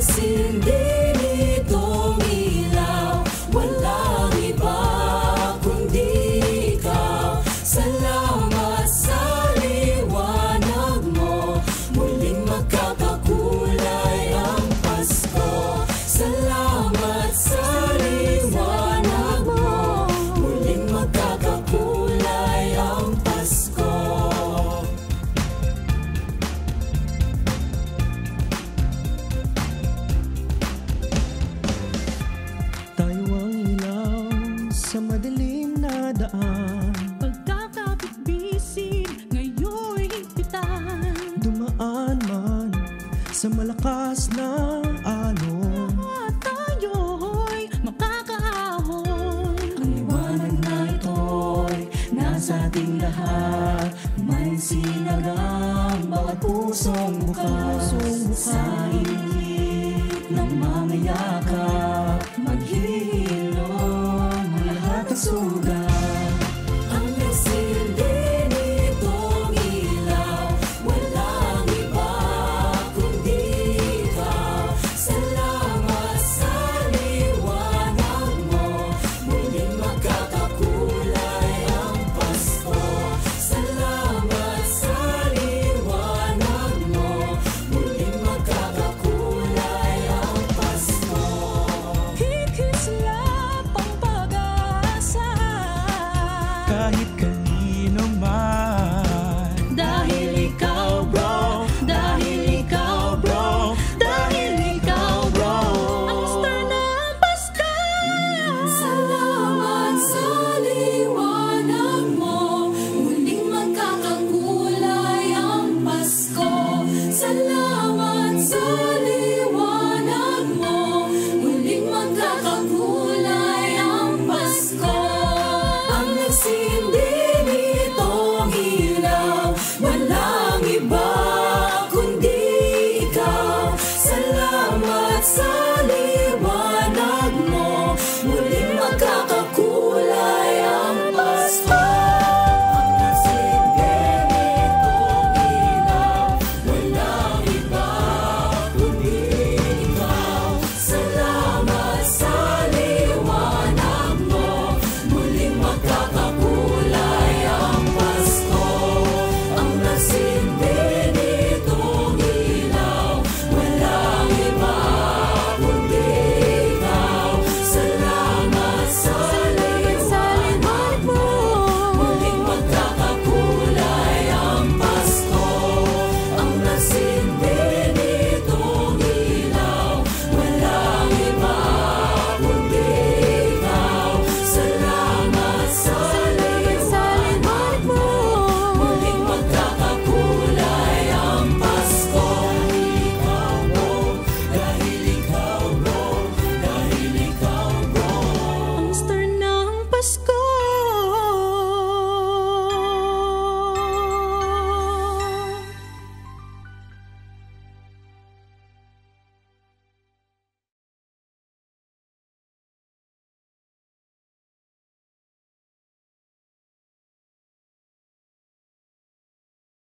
Sindi nitong ilaw, walang iba kundi ikaw. Salamat sa liwanag mo, muling magkakakulay ang Pasko. Salamat sa liwanag mo, muling magkakakulay ang Pasko. Sa madilim na daan, pagkakapit-bisig ngayon'y higpitan. Dumaan man sa malakas na alon, At tayo'y makakaahon. Ang liwanag na ito'y nasa ating lahat, may sinagang bawat pusong bukas. Sa init ng mga yakap, maghihilom ang lahat ng sugat.